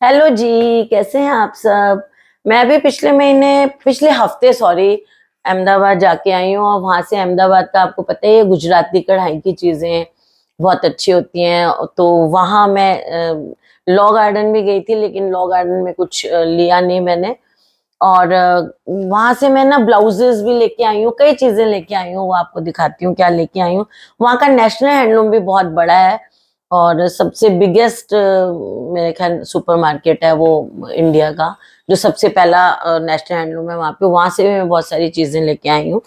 Hello जी, कैसे हैं आप सब। मैं भी पिछले हफ्ते अहमदाबाद जाके आई हूँ। और वहां से अहमदाबाद का आपको पता है, ये गुजराती कढ़ाई की चीजें बहुत अच्छी होती हैं। तो वहां मैं लॉ गार्डन भी गई थी, लेकिन लॉ गार्डन में कुछ लिया नहीं मैंने। और वहां से मैं ना ब्लाउजेस भी लेके आई हूँ, कई चीजें लेके आई हूँ, वो आपको दिखाती हूँ क्या लेके आई हूँ। वहां का नेशनल हैंडलूम भी बहुत बड़ा है और सबसे बिगेस्ट मेरे ख्याल सुपरमार्केट है वो इंडिया का, जो सबसे पहला नेशनल हैंडलूम है वहां पे। वहां से भी मैं बहुत सारी चीजें लेके आई हूँ।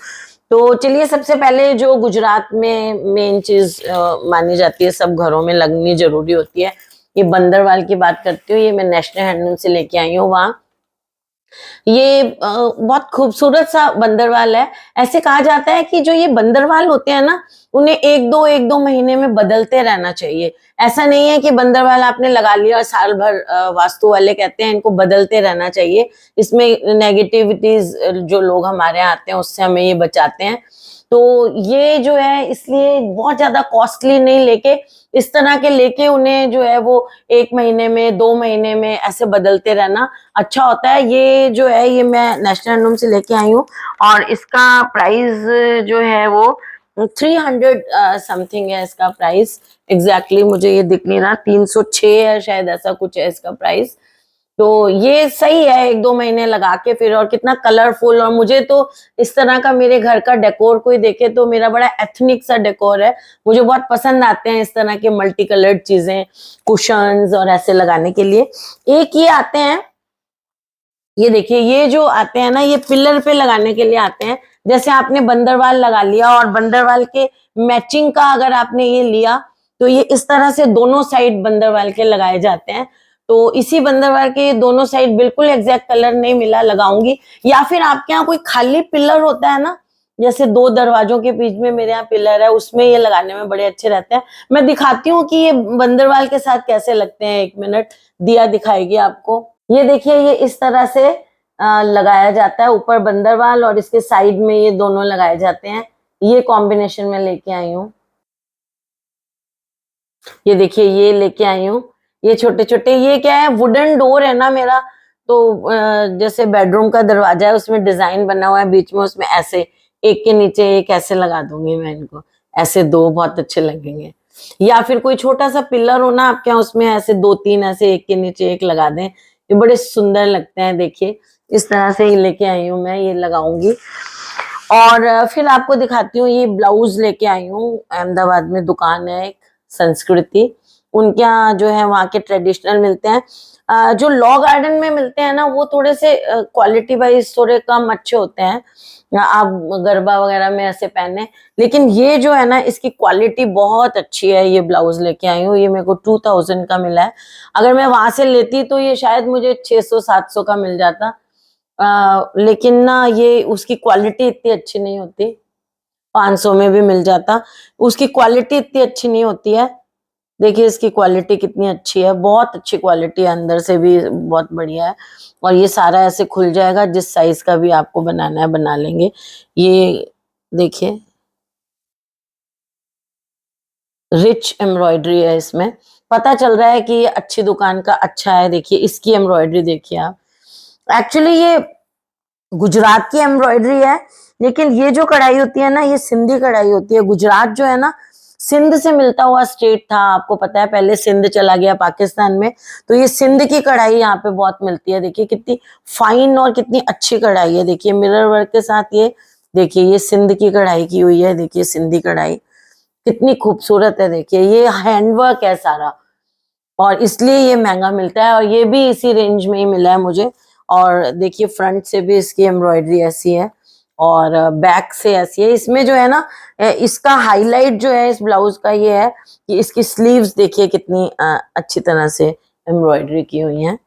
तो चलिए, सबसे पहले जो गुजरात में मेन चीज मानी जाती है, सब घरों में लगनी जरूरी होती है, ये बंदरवाल की बात करती हूँ। ये मैं नेशनल हैंडलूम से लेके आई हूँ। वहाँ ये बहुत खूबसूरत सा बंदरवाल है। ऐसे कहा जाता है कि जो ये बंदरवाल होते हैं ना, उन्हें एक दो महीने में बदलते रहना चाहिए। ऐसा नहीं है कि बंदरवाल आपने लगा लिया और साल भर वास्तु वाले कहते हैं इनको बदलते रहना चाहिए। इसमें नेगेटिविटीज जो लोग हमारे यहाँ आते हैं उससे हमें ये बचाते हैं। तो ये जो है, इसलिए बहुत ज्यादा कॉस्टली नहीं लेके, इस तरह के लेके उन्हें जो है वो एक महीने में, 2 महीने में ऐसे बदलते रहना अच्छा होता है। ये जो है, ये मैं नेशनल हैंडलूम से लेके आई हूँ और इसका प्राइस जो है वो 300 समथिंग है इसका प्राइस। एग्जैक्टली मुझे ये दिख नहीं रहा, 306 है शायद, ऐसा कुछ है इसका प्राइस। तो ये सही है, 1-2 महीने लगा के फिर। और कितना कलरफुल, और मुझे तो इस तरह का मेरे घर का डेकोर कोई देखे तो, मेरा बड़ा एथनिक सा डेकोर है, मुझे बहुत पसंद आते हैं इस तरह के मल्टी कलर्ड चीजें, कुशन्स और ऐसे लगाने के लिए। एक ये आते हैं, ये देखिए, ये जो आते हैं ना, ये पिलर पे लगाने के लिए आते हैं। जैसे आपने बंदरवाल लगा लिया और बंदरवाल के मैचिंग का अगर आपने ये लिया, तो ये इस तरह से दोनों साइड बंदरवाल के लगाए जाते हैं। तो इसी बंदरवाल के दोनों साइड बिल्कुल एग्जैक्ट कलर नहीं मिला, लगाऊंगी। या फिर आपके यहाँ कोई खाली पिलर होता है ना, जैसे 2 दरवाजों के बीच में मेरे यहाँ पिलर है, उसमें ये लगाने में बड़े अच्छे रहते हैं। मैं दिखाती हूँ कि ये बंदरवाल के साथ कैसे लगते हैं। 1 मिनट, दिया दिखाएगी आपको। ये देखिए, ये इस तरह से लगाया जाता है, ऊपर बंदरवाल और इसके साइड में ये दोनों लगाए जाते हैं। ये कॉम्बिनेशन में लेके आई हूँ। ये देखिए, ये लेके आई हूँ। ये छोटे छोटे, ये क्या है, वुडन डोर है ना मेरा, तो जैसे बेडरूम का दरवाजा है, उसमें डिजाइन बना हुआ है बीच में, उसमें ऐसे एक के नीचे एक ऐसे लगा दूंगी मैं इनको। ऐसे दो बहुत अच्छे लगेंगे। या फिर कोई छोटा सा पिलर हो ना आपके यहाँ, उसमें ऐसे 2-3 ऐसे एक के नीचे एक लगा दें, ये बड़े सुंदर लगते हैं। देखिए, इस तरह से ही लेके आई हूँ मैं, ये लगाऊंगी। और फिर आपको दिखाती हूँ, ये ब्लाउज लेके आई हूँ। अहमदाबाद में दुकान है एक, संस्कृति, उनके यहाँ जो है वहाँ के ट्रेडिशनल मिलते हैं। जो लॉ गार्डन में मिलते हैं ना, वो थोड़े से क्वालिटी वाइज थोड़े कम अच्छे होते हैं, आप गरबा वगैरह में ऐसे पहने। लेकिन ये जो है ना, इसकी क्वालिटी बहुत अच्छी है। ये ब्लाउज लेके आई हूँ, ये मेरे को 2000 का मिला है। अगर मैं वहां से लेती तो ये शायद मुझे 600-700 का मिल जाता। लेकिन ना, ये उसकी क्वालिटी इतनी अच्छी नहीं होती, 500 में भी मिल जाता। उसकी क्वालिटी इतनी अच्छी नहीं होती है। देखिए इसकी क्वालिटी कितनी अच्छी है, बहुत अच्छी क्वालिटी है, अंदर से भी बहुत बढ़िया है। और ये सारा ऐसे खुल जाएगा, जिस साइज का भी आपको बनाना है बना लेंगे। ये देखिए, रिच एम्ब्रॉयडरी है इसमें, पता चल रहा है कि ये अच्छी दुकान का अच्छा है। देखिए इसकी एम्ब्रॉयडरी देखिए आप। एक्चुअली ये गुजरात की एम्ब्रॉयडरी है, लेकिन ये जो कढ़ाई होती है ना, ये सिंधी कढ़ाई होती है। गुजरात जो है ना, सिंध से मिलता हुआ स्टेट था, आपको पता है, पहले सिंध चला गया पाकिस्तान में। तो ये सिंध की कढ़ाई यहाँ पे बहुत मिलती है। देखिए कितनी फाइन और कितनी अच्छी कढ़ाई है। देखिए मिरर वर्क के साथ ये, देखिए ये सिंध की कढ़ाई की हुई है। देखिए सिंधी कढ़ाई कितनी खूबसूरत है। देखिए ये हैंडवर्क है सारा, और इसलिए ये महंगा मिलता है। और ये भी इसी रेंज में ही मिला है मुझे। और देखिए फ्रंट से भी इसकी एम्ब्रॉयडरी ऐसी है और बैक से ऐसी है। इसमें जो है ना, इसका हाईलाइट जो है इस ब्लाउज का ये है कि इसकी स्लीव्स देखिए कितनी अच्छी तरह से एम्ब्रॉयडरी की हुई है।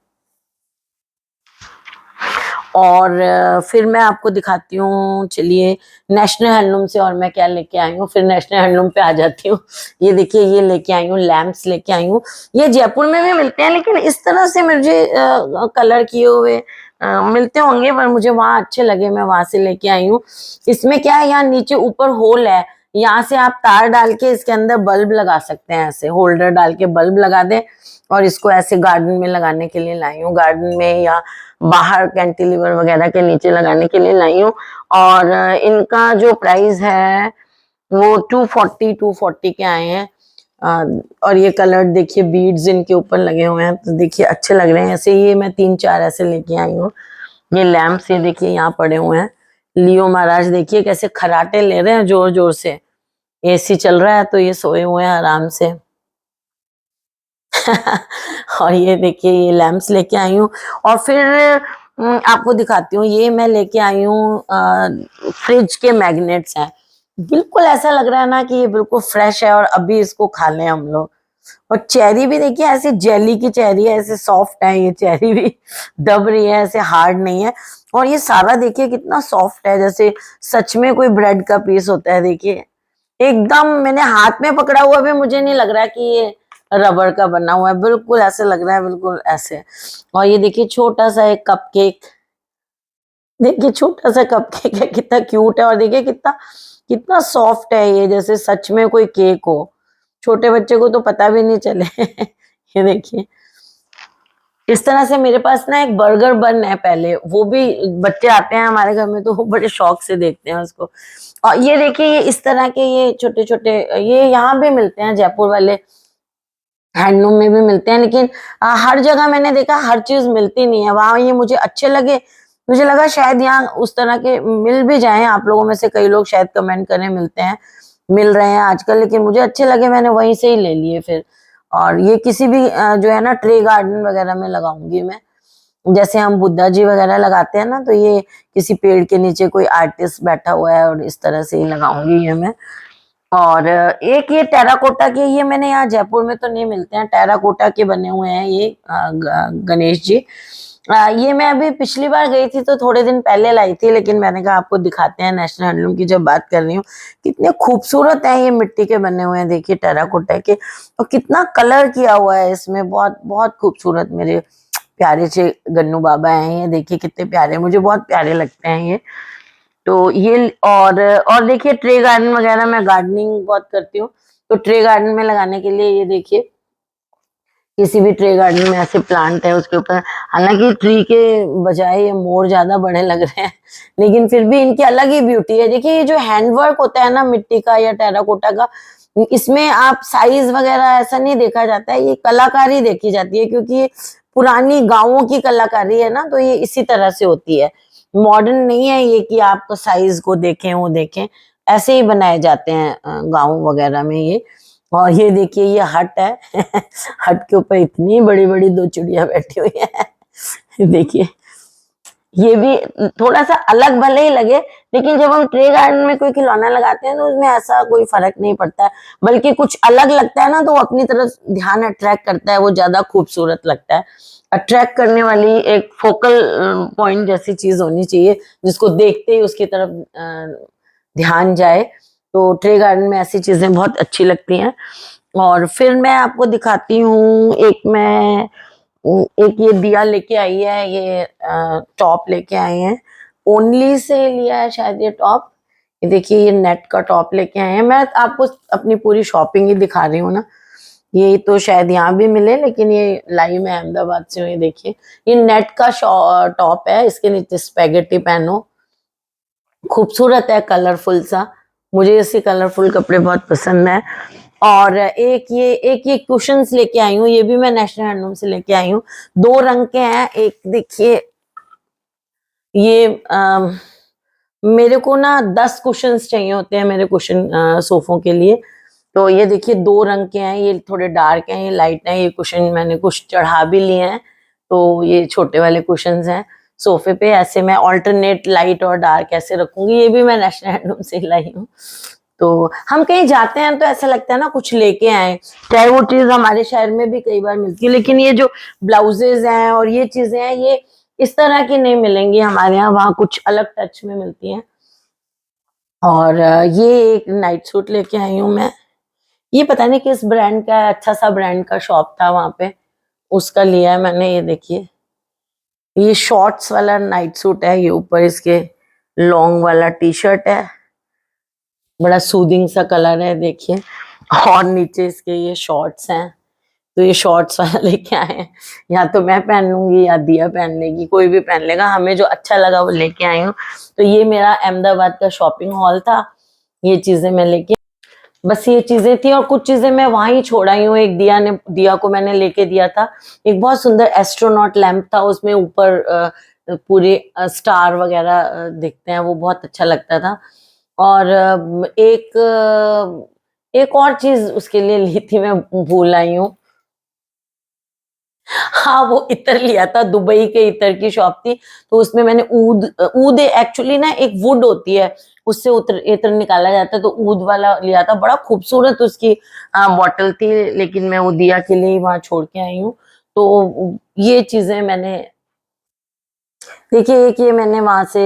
और फिर मैं आपको दिखाती हूँ, चलिए, नेशनल हैंडलूम से और मैं क्या लेके आई हूँ। फिर नेशनल हैंडलूम पे आ जाती हूँ। ये देखिए, ये लेके आई हूँ, लैम्प्स लेके आई हूँ। ये जयपुर में भी मिलते हैं, लेकिन इस तरह से मुझे कलर किए हुए मिलते होंगे, पर मुझे वहां अच्छे लगे, मैं वहां से लेके आई हूँ। इसमें क्या है, यहाँ नीचे ऊपर होल है, यहाँ से आप तार डाल के इसके अंदर बल्ब लगा सकते हैं, ऐसे होल्डर डाल के बल्ब लगा दें। और इसको ऐसे गार्डन में लगाने के लिए लाई हूँ, गार्डन में या बाहर कैंटिलीवर वगैरह के नीचे लगाने के लिए लाई हूँ। और इनका जो प्राइस है वो 240 के आए हैं। और ये कलर देखिए, बीड्स इनके ऊपर लगे हुए हैं, तो देखिए अच्छे लग रहे हैं। ऐसे ये मैं 3-4 ऐसे लेके आई हूँ। ये लैम्प्स ये देखिए यहाँ पड़े हुए हैं। लियो महाराज देखिए कैसे खराटे ले रहे हैं जोर जोर से, एसी चल रहा है तो ये सोए हुए हैं आराम से। और ये देखिए ये लैम्प्स लेके आई हूँ। और फिर आपको दिखाती हूँ, ये मैं लेके आई हूँ फ्रिज के मैग्नेट्स हैं। बिल्कुल ऐसा लग रहा है ना कि ये बिल्कुल फ्रेश है और अभी इसको खा लें हम लोग। और चेरी भी देखिए ऐसी जेली की चेरी है, ऐसे सॉफ्ट है, ये चेरी भी दब रही है, ऐसे हार्ड नहीं है। और ये सारा देखिए कितना सॉफ्ट है, जैसे सच में कोई ब्रेड का पीस होता है। देखिए एकदम मैंने हाथ में पकड़ा हुआ भी मुझे नहीं लग रहा कि ये रबर का बना हुआ है, बिल्कुल ऐसे लग रहा है, बिल्कुल ऐसे। और ये देखिए छोटा सा एक कपकेक, देखिए छोटा सा कपकेक है, कितना क्यूट है। और देखिए कितना कितना सॉफ्ट है ये, जैसे सच में कोई केक हो। छोटे बच्चे को तो पता भी नहीं चले। ये देखिए इस तरह से मेरे पास ना एक बर्गर बन है, पहले वो भी बच्चे आते हैं हमारे घर में तो वो बड़े शौक से देखते हैं उसको। और ये देखिए ये इस तरह के ये छोटे छोटे, ये यहाँ भी मिलते हैं, जयपुर वाले हैंडलूम में भी मिलते हैं, लेकिन हर जगह मैंने देखा हर चीज मिलती नहीं है। वहां ये मुझे अच्छे लगे, मुझे लगा शायद यहाँ उस तरह के मिल भी जाएं। आप लोगों में से कई लोग शायद कमेंट करें मिलते हैं, मिल रहे हैं आजकल, लेकिन मुझे अच्छे लगे, मैंने वहीं से ही ले लिए फिर। और ये किसी भी जो है ना ट्रे गार्डन वगैरह में लगाऊंगी मैं, जैसे हम बुद्धा जी वगैरह लगाते हैं ना, तो ये किसी पेड़ के नीचे कोई आर्टिस्ट बैठा हुआ है और इस तरह से ही लगाऊंगी ये मैं। और एक ये टेराकोटा के, ये मैंने यहाँ जयपुर में तो नहीं मिलते हैं, टेराकोटा के बने हुए हैं ये गणेश जी। ये मैं अभी पिछली बार गई थी तो थोड़े दिन पहले लाई थी, लेकिन मैंने कहा आपको दिखाते हैं, नेशनल हैंडलूम की जब बात कर रही हूँ। कितने खूबसूरत है ये, मिट्टी के बने हुए हैं देखिए टेराकोटा के, और कितना कलर किया हुआ है इसमें, बहुत बहुत खूबसूरत। मेरे प्यारे से गन्नू बाबा हैं ये, देखिए कितने प्यारे, मुझे बहुत प्यारे लगते हैं ये। तो ये और देखिए ट्रे गार्डन वगैरह, मैं गार्डनिंग बहुत करती हूँ, तो ट्रे गार्डन में लगाने के लिए ये देखिए किसी भी ट्रे गार्डन में ऐसे प्लांट है उसके ऊपर, हालांकि ट्री के बजाय ये मोर ज्यादा बड़े लग रहे हैं, लेकिन फिर भी इनकी अलग ही ब्यूटी है। देखिए ये जो हैंडवर्क होता है ना मिट्टी का या टेराकोटा का, इसमें आप साइज वगैरह ऐसा नहीं देखा जाता है, ये कलाकारी देखी जाती है, क्योंकि ये पुरानी गांवों की कलाकारी है ना, तो ये इसी तरह से होती है। मॉडर्न नहीं है ये कि आप साइज को देखें वो देखें, ऐसे ही बनाए जाते हैं गाँव वगैरह में ये। और ये देखिए ये हट है। हट के ऊपर इतनी बड़ी बड़ी 2 चिड़िया बैठी हुई है। देखिए ये भी थोड़ा सा अलग भले ही लगे, लेकिन जब हम ट्रे गार्डन में कोई खिलौना लगाते हैं तो उसमें ऐसा कोई फर्क नहीं पड़ता है, बल्कि कुछ अलग लगता है ना तो वो अपनी तरफ ध्यान अट्रैक्ट करता है, वो ज्यादा खूबसूरत लगता है। अट्रैक्ट करने वाली एक फोकल पॉइंट जैसी चीज होनी चाहिए, जिसको देखते ही उसकी तरफ ध्यान जाए। तो ट्रे गार्डन में ऐसी चीजें बहुत अच्छी लगती हैं। और फिर मैं आपको दिखाती हूँ, एक ये दिया लेके आई है, ये टॉप लेके आई है, ओनली से लिया है शायद ये टॉप। ये देखिए ये नेट का टॉप लेके आए हैं, मैं आपको अपनी पूरी शॉपिंग ही दिखा रही हूँ ना। ये तो शायद यहाँ भी मिले, लेकिन ये लाई मैं अहमदाबाद से हूँ। ये देखिए ये नेट का टॉप है, इसके नीचे स्पेगेटी पहनो, खूबसूरत है, कलरफुल सा, मुझे ऐसे कलरफुल कपड़े बहुत पसंद है। और एक ये कुशन्स लेके आई हूँ, ये भी मैं नेशनल हैंडलूम से लेके आई हूँ, 2 रंग के हैं। एक देखिए ये मेरे को ना 10 कुशन्स चाहिए होते हैं मेरे कुशन सोफों के लिए, तो ये देखिए 2 रंग के हैं, ये थोड़े डार्क हैं, ये लाइट हैं। ये कुशन मैंने कुछ चढ़ा भी लिए हैं, तो ये छोटे वाले कुशन्स हैं सोफे पे, ऐसे मैं ऑल्टरनेट लाइट और डार्क ऐसे रखूंगी। ये भी मैं नेशनल हैंडलूम से लाई हूँ। तो हम कहीं जाते हैं तो ऐसा लगता है ना कुछ लेके आए, चाहे वो चीज हमारे शहर में भी कई बार मिलती है, लेकिन ये जो ब्लाउजेज हैं और ये चीजें हैं, ये इस तरह की नहीं मिलेंगी हमारे यहाँ, वहाँ कुछ अलग टच में मिलती हैं। और ये एक नाइट सूट लेके आई हूँ मैं, ये पता नहीं किस ब्रांड का है, अच्छा सा ब्रांड का शॉप था वहां पे, उसका लिया है मैंने। ये देखिए ये शॉर्ट्स वाला नाइट सूट है, ये ऊपर इसके लॉन्ग वाला टी शर्ट है, बड़ा सूदिंग सा कलर है देखिए। और नीचे इसके ये शॉर्ट्स हैं, तो ये शॉर्ट्स वाला लेके आए हैं। या तो मैं पहन लूंगी या दिया पहन लेगी, कोई भी पहन लेगा, हमें जो अच्छा लगा वो लेके आई हूँ। तो ये मेरा अहमदाबाद का शॉपिंग हॉल था, ये चीजें मैं लेके, बस ये चीजें थी। और कुछ चीजें मैं वहां ही छोड़ आई हूँ। एक दिया को मैंने लेके दिया था, एक बहुत सुंदर एस्ट्रोनॉट लैंप था, उसमें ऊपर पूरे स्टार वगैरह दिखते हैं, वो बहुत अच्छा लगता था। और एक और चीज उसके लिए ली थी, मैं भूल आई हूँ। हाँ, वो इत्र लिया था, दुबई के इत्र की शॉप थी, तो उसमें मैंने ऊद एक्चुअली ना एक वुड होती है, उससे इत्र निकाला जाता है, तो ऊद वाला लिया था। बड़ा खूबसूरत उसकी बॉटल थी, लेकिन मैं वो दिया के लिए वहां छोड़ के आई हूँ। तो ये चीजें मैंने, देखिए एक ये मैंने वहां से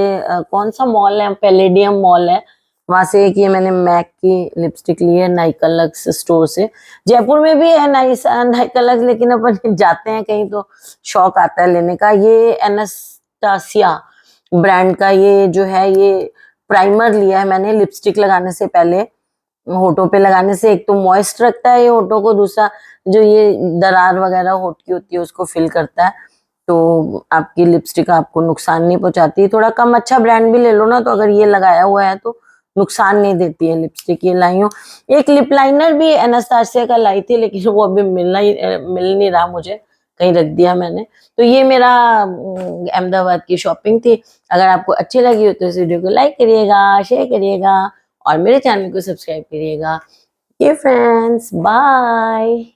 कौन सा मॉल है, पैलेडियम मॉल है, वहां से एक ये मैंने मैक की लिपस्टिक ली है नाइका लक्स स्टोर से। जयपुर में भी है नाइका लक्स, लेकिन अपन जाते हैं कहीं तो शौक आता है लेने का। ये एनास्टासिया ब्रांड का ये जो है, ये प्राइमर लिया है मैंने लिपस्टिक लगाने से पहले। होठों पे लगाने से एक तो मॉइस्ट रखता है ये होठों को, दूसरा जो ये दरार वगैरह होठ की होती है उसको फिल करता है, तो आपकी लिपस्टिक आपको नुकसान नहीं पहुंचाती। थोड़ा कम अच्छा ब्रांड भी ले लो ना, तो अगर ये लगाया हुआ है तो नुकसान नहीं देती है लिपस्टिक। ये लाई हूँ। एक लिप लाइनर भी एनास्टासिया का लाई थी, लेकिन वो अभी मिल नहीं रहा मुझे, कहीं रख दिया मैंने। तो ये मेरा अहमदाबाद की शॉपिंग थी। अगर आपको अच्छी लगी हो तो इस वीडियो को लाइक करिएगा, शेयर करिएगा और मेरे चैनल को सब्सक्राइब करिएगा। ये फ्रेंड्स, बाय।